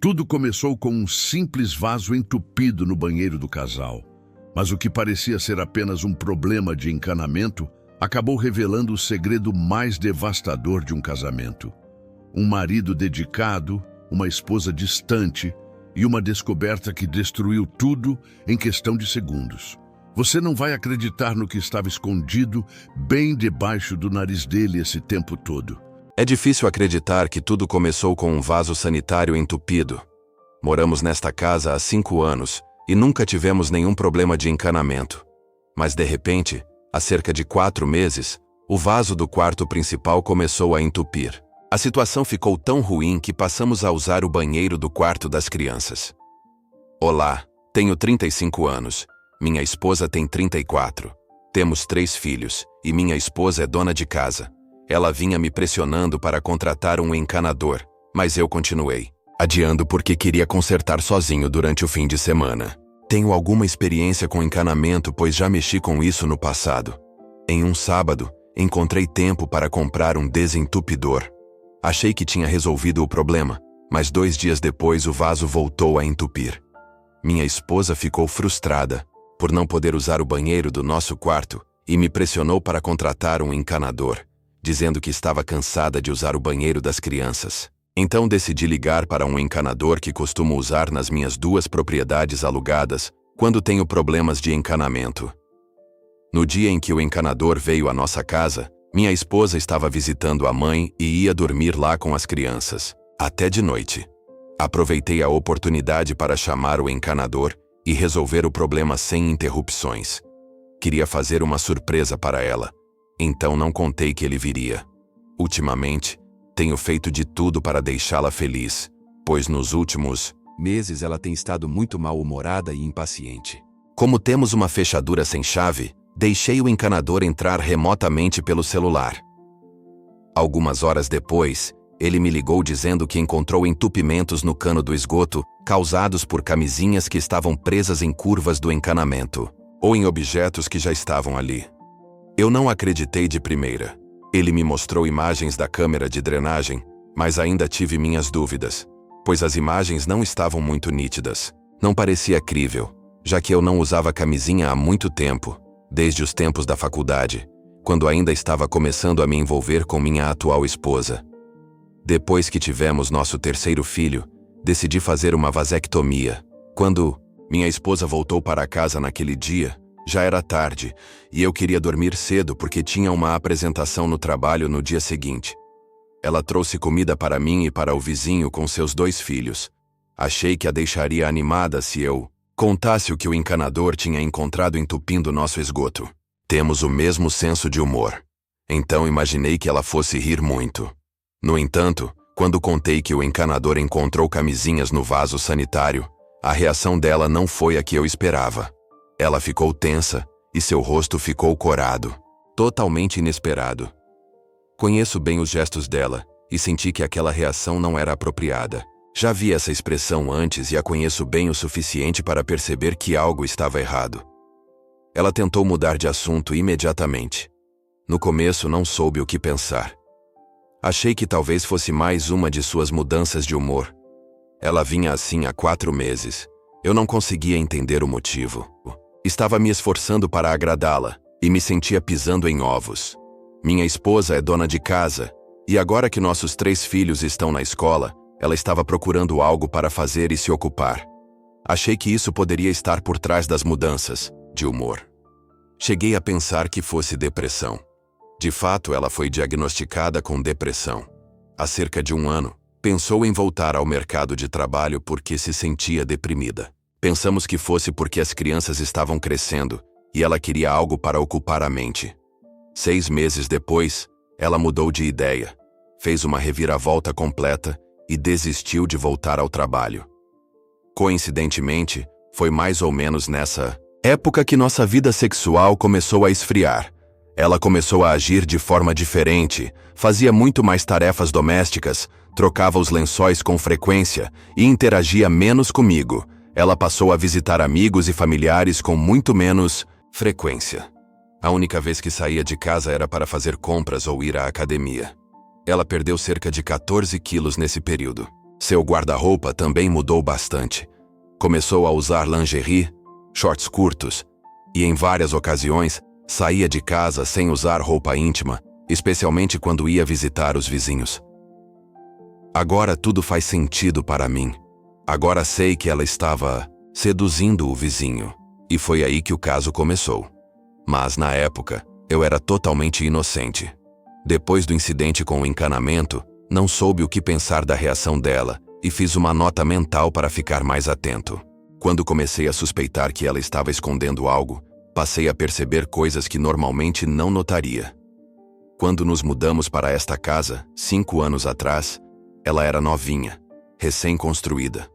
Tudo começou com um simples vaso entupido no banheiro do casal. Mas o que parecia ser apenas um problema de encanamento acabou revelando o segredo mais devastador de um casamento. Um marido dedicado, uma esposa distante e uma descoberta que destruiu tudo em questão de segundos. Você não vai acreditar no que estava escondido bem debaixo do nariz dele esse tempo todo. É difícil acreditar que tudo começou com um vaso sanitário entupido. Moramos nesta casa há 5 anos e nunca tivemos nenhum problema de encanamento. Mas de repente, há cerca de 4 meses, o vaso do quarto principal começou a entupir. A situação ficou tão ruim que passamos a usar o banheiro do quarto das crianças. Olá, tenho 35 anos. Minha esposa tem 34. Temos 3 filhos e minha esposa é dona de casa. Ela vinha me pressionando para contratar um encanador, mas eu continuei, adiando porque queria consertar sozinho durante o fim de semana. Tenho alguma experiência com encanamento, pois já mexi com isso no passado. Em um sábado, encontrei tempo para comprar um desentupidor. Achei que tinha resolvido o problema, mas 2 dias depois o vaso voltou a entupir. Minha esposa ficou frustrada por não poder usar o banheiro do nosso quarto e me pressionou para contratar um encanador, dizendo que estava cansada de usar o banheiro das crianças. Então decidi ligar para um encanador que costumo usar nas minhas 2 propriedades alugadas quando tenho problemas de encanamento. No dia em que o encanador veio à nossa casa, minha esposa estava visitando a mãe e ia dormir lá com as crianças, até de noite. Aproveitei a oportunidade para chamar o encanador e resolver o problema sem interrupções. Queria fazer uma surpresa para ela, então não contei que ele viria. Ultimamente, tenho feito de tudo para deixá-la feliz, pois nos últimos meses ela tem estado muito mal-humorada e impaciente. Como temos uma fechadura sem chave, deixei o encanador entrar remotamente pelo celular. Algumas horas depois, ele me ligou dizendo que encontrou entupimentos no cano do esgoto, causados por camisinhas que estavam presas em curvas do encanamento, ou em objetos que já estavam ali. Eu não acreditei de primeira. Ele me mostrou imagens da câmera de drenagem, mas ainda tive minhas dúvidas, pois as imagens não estavam muito nítidas. Não parecia crível, já que eu não usava camisinha há muito tempo, desde os tempos da faculdade, quando ainda estava começando a me envolver com minha atual esposa. Depois que tivemos nosso 3º filho, decidi fazer uma vasectomia. Quando minha esposa voltou para casa naquele dia, já era tarde, e eu queria dormir cedo porque tinha uma apresentação no trabalho no dia seguinte. Ela trouxe comida para mim e para o vizinho com seus 2 filhos. Achei que a deixaria animada se eu contasse o que o encanador tinha encontrado entupindo nosso esgoto. Temos o mesmo senso de humor. Então imaginei que ela fosse rir muito. No entanto, quando contei que o encanador encontrou camisinhas no vaso sanitário, a reação dela não foi a que eu esperava. Ela ficou tensa e seu rosto ficou corado, totalmente inesperado. Conheço bem os gestos dela e senti que aquela reação não era apropriada. Já vi essa expressão antes e a conheço bem o suficiente para perceber que algo estava errado. Ela tentou mudar de assunto imediatamente. No começo não soube o que pensar. Achei que talvez fosse mais uma de suas mudanças de humor. Ela vinha assim há 4 meses. Eu não conseguia entender o motivo. Estava me esforçando para agradá-la e me sentia pisando em ovos. Minha esposa é dona de casa e agora que nossos 3 filhos estão na escola, ela estava procurando algo para fazer e se ocupar. Achei que isso poderia estar por trás das mudanças de humor. Cheguei a pensar que fosse depressão. De fato, ela foi diagnosticada com depressão. Há cerca de 1 ano, pensou em voltar ao mercado de trabalho porque se sentia deprimida. Pensamos que fosse porque as crianças estavam crescendo e ela queria algo para ocupar a mente. 6 meses depois, ela mudou de ideia, fez uma reviravolta completa e desistiu de voltar ao trabalho. Coincidentemente, foi mais ou menos nessa época que nossa vida sexual começou a esfriar. Ela começou a agir de forma diferente, fazia muito mais tarefas domésticas, trocava os lençóis com frequência e interagia menos comigo. Ela passou a visitar amigos e familiares com muito menos frequência. A única vez que saía de casa era para fazer compras ou ir à academia. Ela perdeu cerca de 14 quilos nesse período. Seu guarda-roupa também mudou bastante. Começou a usar lingerie, shorts curtos, e em várias ocasiões saía de casa sem usar roupa íntima, especialmente quando ia visitar os vizinhos. Agora tudo faz sentido para mim. Agora sei que ela estava seduzindo o vizinho, e foi aí que o caso começou. Mas na época, eu era totalmente inocente. Depois do incidente com o encanamento, não soube o que pensar da reação dela e fiz uma nota mental para ficar mais atento. Quando comecei a suspeitar que ela estava escondendo algo, passei a perceber coisas que normalmente não notaria. Quando nos mudamos para esta casa, 5 anos atrás, ela era novinha, recém-construída.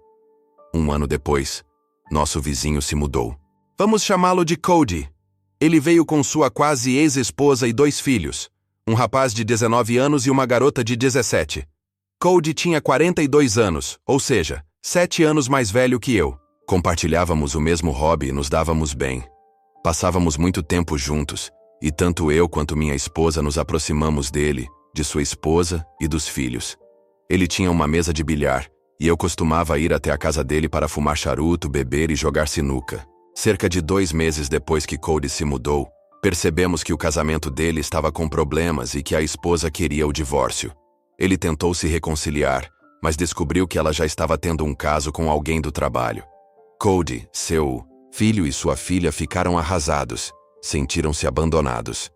1 ano depois, nosso vizinho se mudou. Vamos chamá-lo de Cody. Ele veio com sua quase ex-esposa e 2 filhos, um rapaz de 19 anos e uma garota de 17. Cody tinha 42 anos, ou seja, 7 anos mais velho que eu. Compartilhávamos o mesmo hobby e nos dávamos bem. Passávamos muito tempo juntos, e tanto eu quanto minha esposa nos aproximamos dele, de sua esposa e dos filhos. Ele tinha uma mesa de bilhar, e eu costumava ir até a casa dele para fumar charuto, beber e jogar sinuca. Cerca de 2 meses depois que Cody se mudou, percebemos que o casamento dele estava com problemas e que a esposa queria o divórcio. Ele tentou se reconciliar, mas descobriu que ela já estava tendo um caso com alguém do trabalho. Cody, seu filho e sua filha ficaram arrasados, sentiram-se abandonados.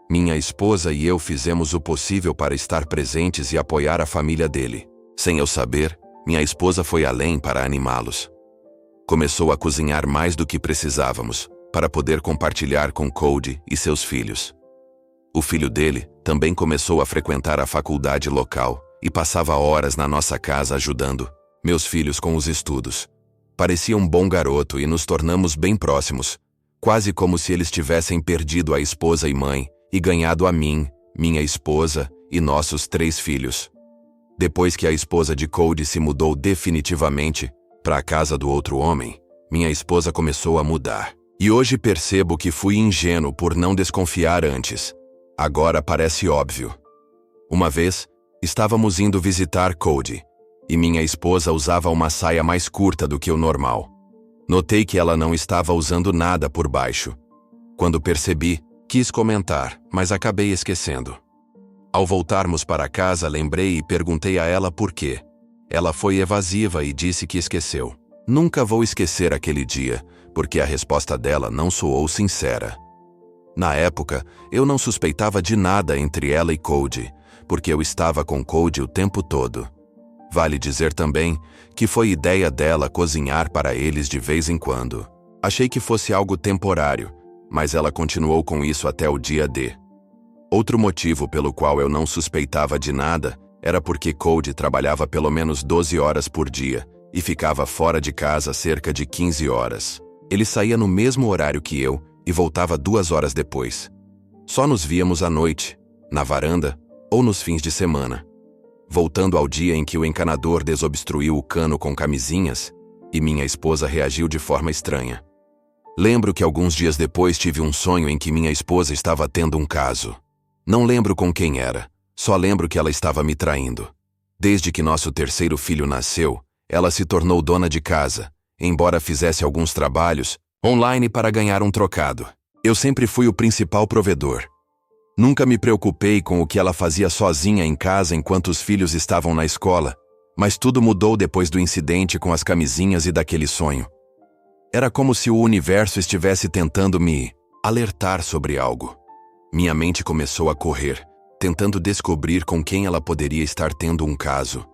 Minha esposa e eu fizemos o possível para estar presentes e apoiar a família dele. Sem eu saber, minha esposa foi além para animá-los. Começou a cozinhar mais do que precisávamos, para poder compartilhar com Cody e seus filhos. O filho dele também começou a frequentar a faculdade local e passava horas na nossa casa ajudando meus filhos com os estudos. Parecia um bom garoto e nos tornamos bem próximos, quase como se eles tivessem perdido a esposa e mãe e ganhado a mim, minha esposa e nossos 3 filhos. Depois que a esposa de Cody se mudou definitivamente para a casa do outro homem, minha esposa começou a mudar. E hoje percebo que fui ingênuo por não desconfiar antes. Agora parece óbvio. Uma vez, estávamos indo visitar Cody, e minha esposa usava uma saia mais curta do que o normal. Notei que ela não estava usando nada por baixo. Quando percebi, quis comentar, mas acabei esquecendo. Ao voltarmos para casa, lembrei e perguntei a ela por quê. Ela foi evasiva e disse que esqueceu. Nunca vou esquecer aquele dia, porque a resposta dela não soou sincera. Na época, eu não suspeitava de nada entre ela e Cody, porque eu estava com Cody o tempo todo. Vale dizer também que foi ideia dela cozinhar para eles de vez em quando. Achei que fosse algo temporário, mas ela continuou com isso até o dia D. Outro motivo pelo qual eu não suspeitava de nada era porque Cody trabalhava pelo menos 12 horas por dia e ficava fora de casa cerca de 15 horas. Ele saía no mesmo horário que eu e voltava 2 horas depois. Só nos víamos à noite, na varanda ou nos fins de semana. Voltando ao dia em que o encanador desobstruiu o cano com camisinhas, e minha esposa reagiu de forma estranha. Lembro que alguns dias depois tive um sonho em que minha esposa estava tendo um caso. Não lembro com quem era, só lembro que ela estava me traindo. Desde que nosso 3º filho nasceu, ela se tornou dona de casa, embora fizesse alguns trabalhos online para ganhar um trocado. Eu sempre fui o principal provedor. Nunca me preocupei com o que ela fazia sozinha em casa enquanto os filhos estavam na escola, mas tudo mudou depois do incidente com as camisinhas e daquele sonho. Era como se o universo estivesse tentando me alertar sobre algo. Minha mente começou a correr, tentando descobrir com quem ela poderia estar tendo um caso.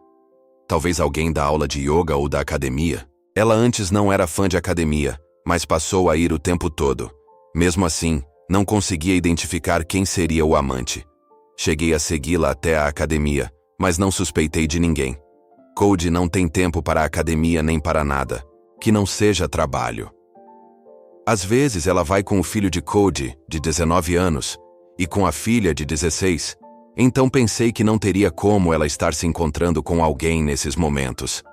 Talvez alguém da aula de yoga ou da academia. Ela antes não era fã de academia, mas passou a ir o tempo todo. Mesmo assim, não conseguia identificar quem seria o amante. Cheguei a segui-la até a academia, mas não suspeitei de ninguém. Cody não tem tempo para a academia nem para nada, que não seja trabalho. Às vezes ela vai com o filho de Cody, de 19 anos, e com a filha de 16. Então pensei que não teria como ela estar se encontrando com alguém nesses momentos.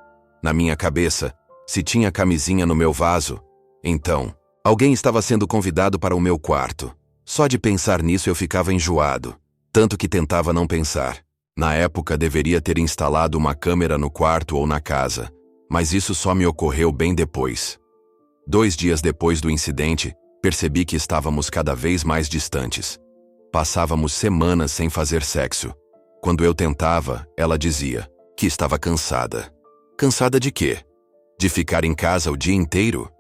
Na minha cabeça, se tinha camisinha no meu vaso, então alguém estava sendo convidado para o meu quarto. Só de pensar nisso eu ficava enjoado, tanto que tentava não pensar. Na época, deveria ter instalado uma câmera no quarto ou na casa, mas isso só me ocorreu bem depois. 2 dias depois do incidente, percebi que estávamos cada vez mais distantes. Passávamos semanas sem fazer sexo. Quando eu tentava, ela dizia que estava cansada. Cansada de quê? De ficar em casa o dia inteiro?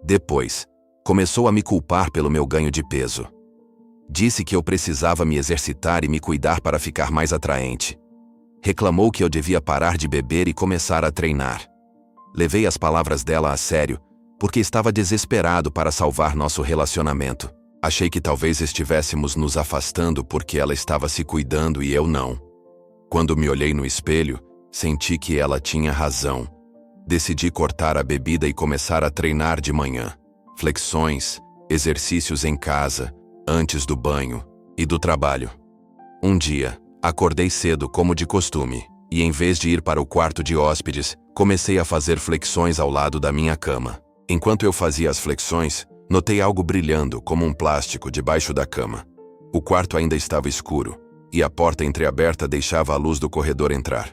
Depois, começou a me culpar pelo meu ganho de peso. Disse que eu precisava me exercitar e me cuidar para ficar mais atraente. Reclamou que eu devia parar de beber e começar a treinar. Levei as palavras dela a sério, porque estava desesperado para salvar nosso relacionamento. Achei que talvez estivéssemos nos afastando porque ela estava se cuidando e eu não. Quando me olhei no espelho, senti que ela tinha razão. Decidi cortar a bebida e começar a treinar de manhã. Flexões, exercícios em casa, antes do banho e do trabalho. Um dia, acordei cedo como de costume, e em vez de ir para o quarto de hóspedes, comecei a fazer flexões ao lado da minha cama. Enquanto eu fazia as flexões, notei algo brilhando como um plástico debaixo da cama. O quarto ainda estava escuro, e a porta entreaberta deixava a luz do corredor entrar.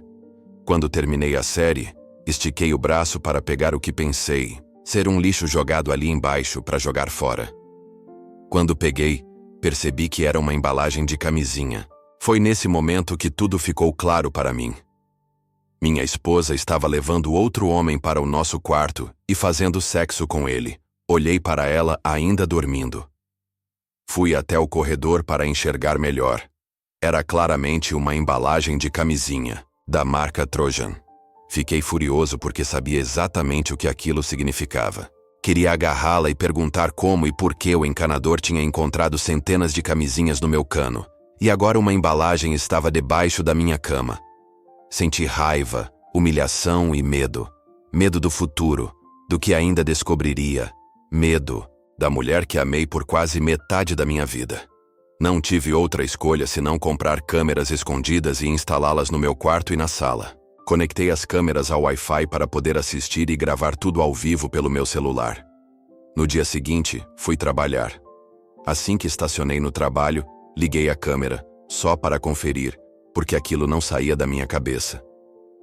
Quando terminei a série, estiquei o braço para pegar o que pensei ser um lixo jogado ali embaixo para jogar fora. Quando peguei, percebi que era uma embalagem de camisinha. Foi nesse momento que tudo ficou claro para mim. Minha esposa estava levando outro homem para o nosso quarto e fazendo sexo com ele. Olhei para ela ainda dormindo. Fui até o corredor para enxergar melhor. Era claramente uma embalagem de camisinha, da marca Trojan. Fiquei furioso porque sabia exatamente o que aquilo significava. Queria agarrá-la e perguntar como e por que o encanador tinha encontrado centenas de camisinhas no meu cano, e agora uma embalagem estava debaixo da minha cama. Senti raiva, humilhação e medo. Medo do futuro, do que ainda descobriria. Medo da mulher que amei por quase metade da minha vida. Não tive outra escolha senão comprar câmeras escondidas e instalá-las no meu quarto e na sala. Conectei as câmeras ao Wi-Fi para poder assistir e gravar tudo ao vivo pelo meu celular. No dia seguinte, fui trabalhar. Assim que estacionei no trabalho, liguei a câmera, só para conferir, porque aquilo não saía da minha cabeça.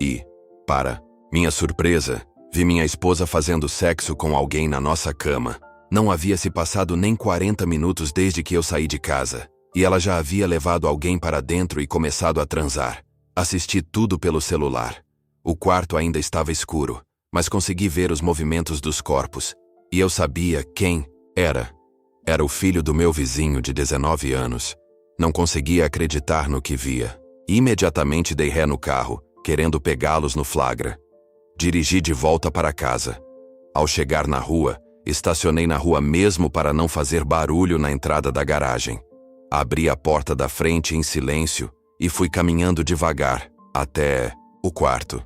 E, para minha surpresa, vi minha esposa fazendo sexo com alguém na nossa cama. Não havia se passado nem 40 minutos desde que eu saí de casa, e ela já havia levado alguém para dentro e começado a transar. Assisti tudo pelo celular. O quarto ainda estava escuro, mas consegui ver os movimentos dos corpos. E eu sabia quem era. Era o filho do meu vizinho de 19 anos. Não conseguia acreditar no que via. Imediatamente dei ré no carro, querendo pegá-los no flagra. Dirigi de volta para casa. Ao chegar na rua, estacionei na rua mesmo para não fazer barulho na entrada da garagem. Abri a porta da frente em silêncio e fui caminhando devagar até o quarto.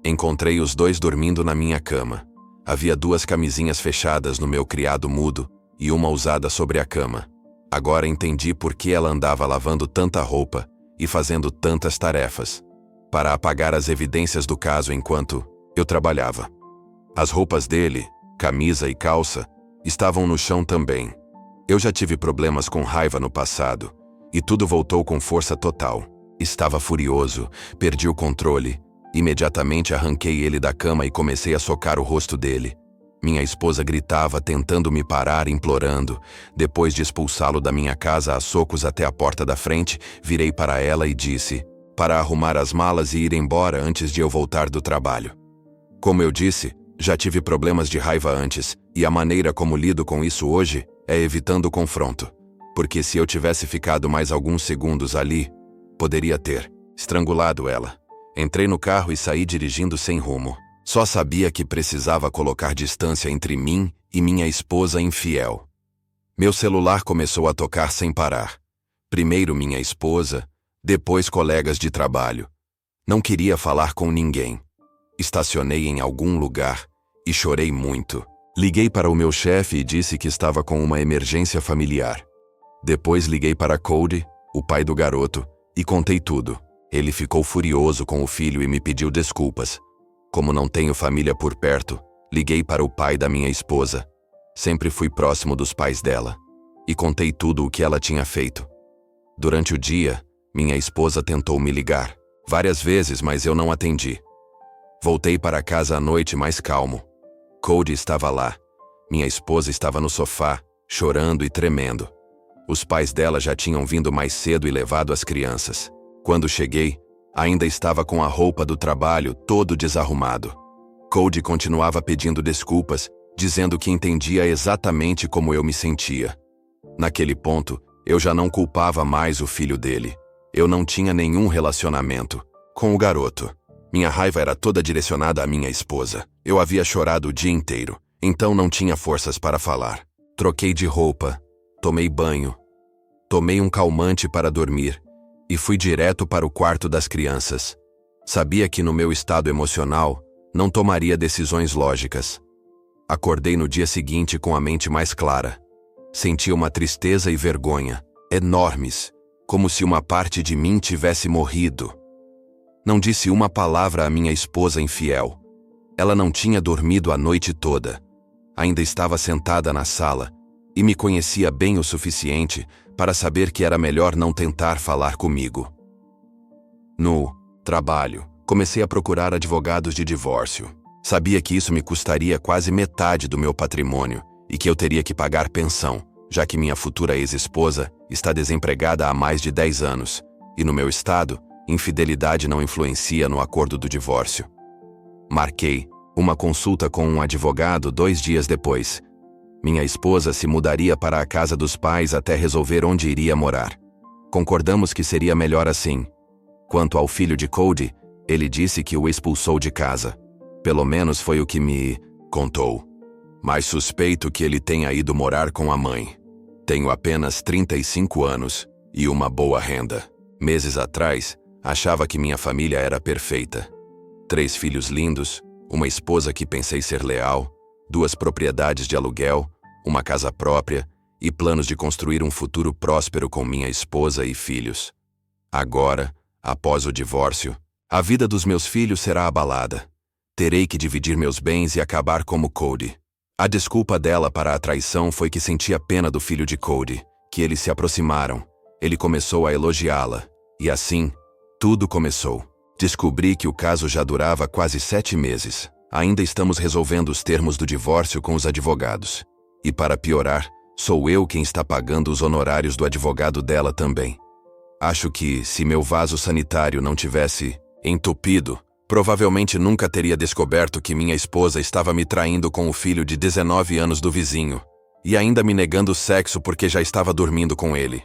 Encontrei os dois dormindo na minha cama. Havia 2 camisinhas fechadas no meu criado mudo e uma usada sobre a cama. Agora entendi por que ela andava lavando tanta roupa e fazendo tantas tarefas, para apagar as evidências do caso enquanto eu trabalhava. As roupas dele, camisa e calça, estavam no chão também. Eu já tive problemas com raiva no passado, e tudo voltou com força total. Estava furioso, perdi o controle. Imediatamente arranquei ele da cama e comecei a socar o rosto dele. Minha esposa gritava, tentando me parar, implorando. Depois de expulsá-lo da minha casa a socos até a porta da frente, virei para ela e disse, para arrumar as malas e ir embora antes de eu voltar do trabalho. Como eu disse, já tive problemas de raiva antes, e a maneira como lido com isso hoje é evitando o confronto. Porque se eu tivesse ficado mais alguns segundos ali, poderia ter estrangulado ela. Entrei no carro e saí dirigindo sem rumo. Só sabia que precisava colocar distância entre mim e minha esposa infiel. Meu celular começou a tocar sem parar. Primeiro minha esposa, depois colegas de trabalho. Não queria falar com ninguém. Estacionei em algum lugar e chorei muito. Liguei para o meu chefe e disse que estava com uma emergência familiar. Depois liguei para Cody, o pai do garoto, e contei tudo. Ele ficou furioso com o filho e me pediu desculpas. Como não tenho família por perto, liguei para o pai da minha esposa. Sempre fui próximo dos pais dela. E contei tudo o que ela tinha feito. Durante o dia, Minha esposa tentou me ligar várias vezes, mas eu não atendi. Voltei para casa à noite mais calmo. Cody estava lá. Minha esposa estava no sofá, chorando e tremendo. Os pais dela já tinham vindo mais cedo e levado as crianças. Quando cheguei, ainda estava com a roupa do trabalho todo desarrumado. Cody continuava pedindo desculpas, dizendo que entendia exatamente como eu me sentia. Naquele ponto, eu já não culpava mais o filho dele. Eu não tinha nenhum relacionamento com o garoto. Minha raiva era toda direcionada à minha esposa. Eu havia chorado o dia inteiro, então não tinha forças para falar. Troquei de roupa, tomei banho, tomei um calmante para dormir e fui direto para o quarto das crianças. Sabia que no meu estado emocional não tomaria decisões lógicas. Acordei no dia seguinte com a mente mais clara. Sentia uma tristeza e vergonha enormes, como se uma parte de mim tivesse morrido. Não disse uma palavra à minha esposa infiel. Ela não tinha dormido a noite toda. Ainda estava sentada na sala e me conhecia bem o suficiente para saber que era melhor não tentar falar comigo. No trabalho, comecei a procurar advogados de divórcio. Sabia que isso me custaria quase metade do meu patrimônio e que eu teria que pagar pensão, já que minha futura ex-esposa está desempregada há mais de 10 anos, e no meu estado, infidelidade não influencia no acordo do divórcio. Marquei uma consulta com um advogado 2 dias depois. Minha esposa se mudaria para a casa dos pais até resolver onde iria morar. Concordamos que seria melhor assim. Quanto ao filho de Cody, ele disse que o expulsou de casa. Pelo menos foi o que me contou. Mas suspeito que ele tenha ido morar com a mãe. Tenho apenas 35 anos e uma boa renda. Meses atrás, achava que minha família era perfeita. 3 filhos lindos, uma esposa que pensei ser leal, 2 propriedades de aluguel, uma casa própria e planos de construir um futuro próspero com minha esposa e filhos. Agora, após o divórcio, a vida dos meus filhos será abalada. Terei que dividir meus bens e acabar como Cody. A desculpa dela para a traição foi que sentia pena do filho de Cody, que eles se aproximaram. Ele começou a elogiá-la. E assim, tudo começou. Descobri que o caso já durava quase 7 meses. Ainda estamos resolvendo os termos do divórcio com os advogados. E para piorar, sou eu quem está pagando os honorários do advogado dela também. Acho que, se meu vaso sanitário não tivesse entupido, provavelmente nunca teria descoberto que minha esposa estava me traindo com o filho de 19 anos do vizinho, e ainda me negando sexo porque já estava dormindo com ele.